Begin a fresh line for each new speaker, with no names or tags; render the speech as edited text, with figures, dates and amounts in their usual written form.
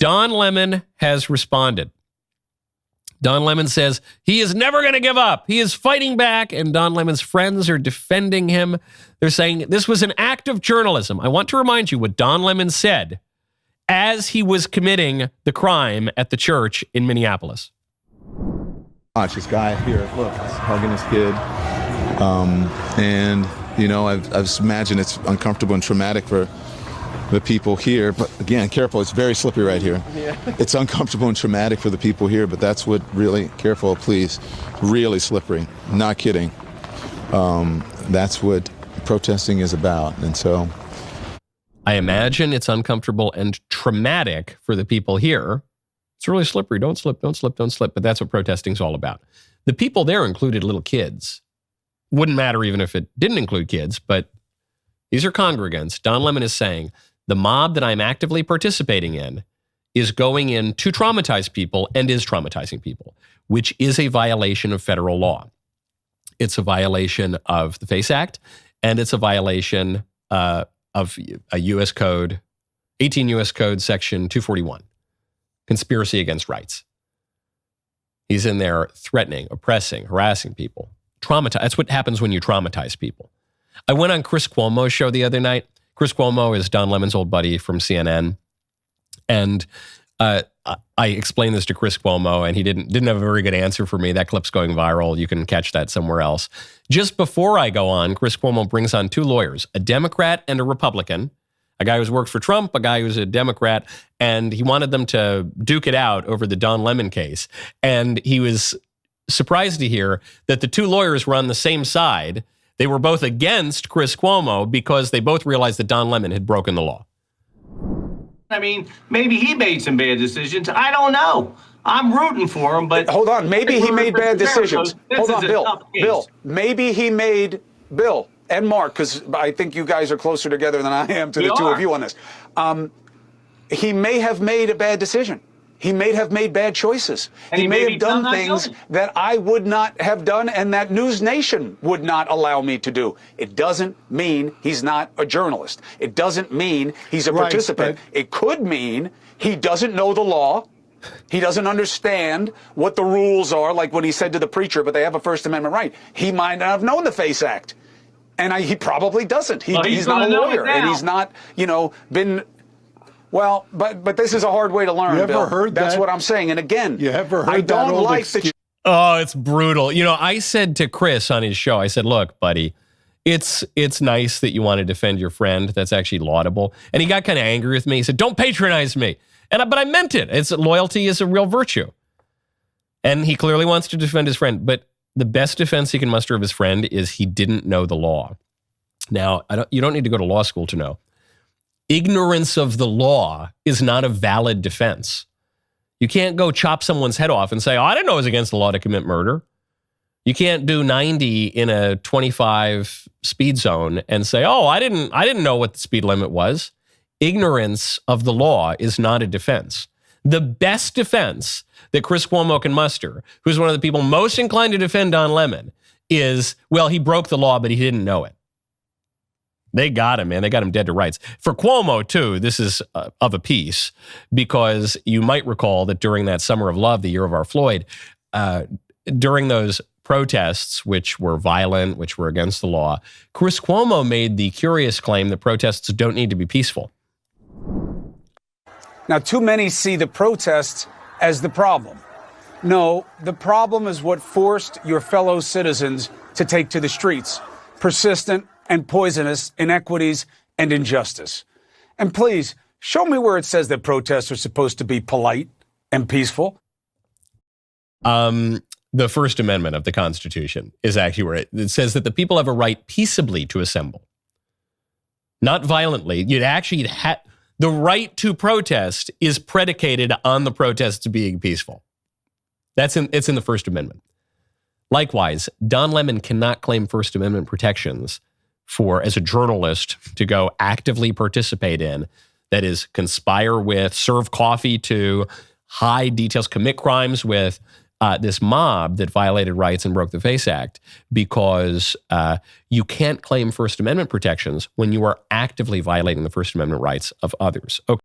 Don Lemon has responded. Don Lemon says he is never going to give up. He is fighting back, and Don Lemon's friends are defending him. They're saying this was an act of journalism. I want to remind you what Don Lemon said as he was committing the crime at the church in Minneapolis.
Watch this guy here. Look, he's hugging his kid. And, you know, I've imagined it's uncomfortable and traumatic for the people here. But again, careful. It's very slippery right here. Yeah. It's uncomfortable and traumatic for the people here, but that's what really, careful, please, really slippery. Not kidding. That's what protesting is about. And so
I imagine it's uncomfortable and traumatic for the people here. It's really slippery. Don't slip, don't slip, don't slip. But that's what protesting is all about. The people there included little kids. Wouldn't matter even if it didn't include kids, but these are congregants. Don Lemon is saying the mob that I'm actively participating in is going in to traumatize people and is traumatizing people, which is a violation of federal law. It's a violation of the FACE Act, and it's a violation of a U.S. Code, 18 U.S. Code, Section 241, conspiracy against rights. He's in there threatening, oppressing, harassing people. That's what happens when you traumatize people. I went on Chris Cuomo's show the other night. Chris Cuomo is Don Lemon's old buddy from CNN. And I explained this to Chris Cuomo, and he didn't have a very good answer for me. That clip's going viral. You can catch that somewhere else. Just before I go on, Chris Cuomo brings on two lawyers, a Democrat and a Republican, a guy who's worked for Trump, a guy who's a Democrat, and he wanted them to duke it out over the Don Lemon case. And he was surprised to hear that the two lawyers were on the same side. They were both against Chris Cuomo because they both realized that Don Lemon had broken the law.
I mean, maybe he made some bad decisions. I don't know. I'm rooting for him, but...
Hold on. Maybe he made bad decisions. Hold on, Bill. Maybe he made... Bill and Mark, because I think you guys are closer together than I am to the two of you on this. He may have made a bad decision. He may have made bad choices. He may have done things that I would not have done and that News Nation would not allow me to do. It doesn't mean he's not a journalist. It doesn't mean he's a participant. It could mean he doesn't know the law. He doesn't understand what the rules are, like when he said to the preacher, but they have a First Amendment right. He might not have known the FACE Act. And he probably doesn't. He's not a lawyer. And he's not, been... Well, but this is a hard way to learn,
You ever
Bill.
heard
That's
that?
what I'm saying. And again,
You ever heard
I don't
that old
like
excuse?
Oh, it's brutal. I said to Chris on his show, I said, look, buddy, it's nice that you want to defend your friend. That's actually laudable. And he got kind of angry with me. He said, don't patronize me. But I meant it. Loyalty is a real virtue. And he clearly wants to defend his friend. But the best defense he can muster of his friend is he didn't know the law. Now, you don't need to go to law school to know. Ignorance of the law is not a valid defense. You can't go chop someone's head off and say, I didn't know it was against the law to commit murder. You can't do 90 in a 25 speed zone and say, I didn't know what the speed limit was. Ignorance of the law is not a defense. The best defense that Chris Cuomo can muster, who's one of the people most inclined to defend Don Lemon, is, well, he broke the law, but he didn't know it. They got him, man. They got him dead to rights. For Cuomo, too, this is of a piece, because you might recall that during that Summer of Love, the year of our Floyd, during those protests, which were violent, which were against the law, Chris Cuomo made the curious claim that protests don't need to be peaceful.
Now, too many see the protests as the problem. No, the problem is what forced your fellow citizens to take to the streets. Persistent and poisonous inequities and injustice. And please, show me where it says that protests are supposed to be polite and peaceful.
The First Amendment of the Constitution is actually where it says that the people have a right peaceably to assemble. Not violently. The right to protest is predicated on the protests being peaceful. It's in the First Amendment. Likewise, Don Lemon cannot claim First Amendment protections as a journalist to go actively participate in, that is, conspire with, serve coffee to, hide details, commit crimes with this mob that violated rights and broke the FACE Act, because you can't claim First Amendment protections when you are actively violating the First Amendment rights of others. Okay.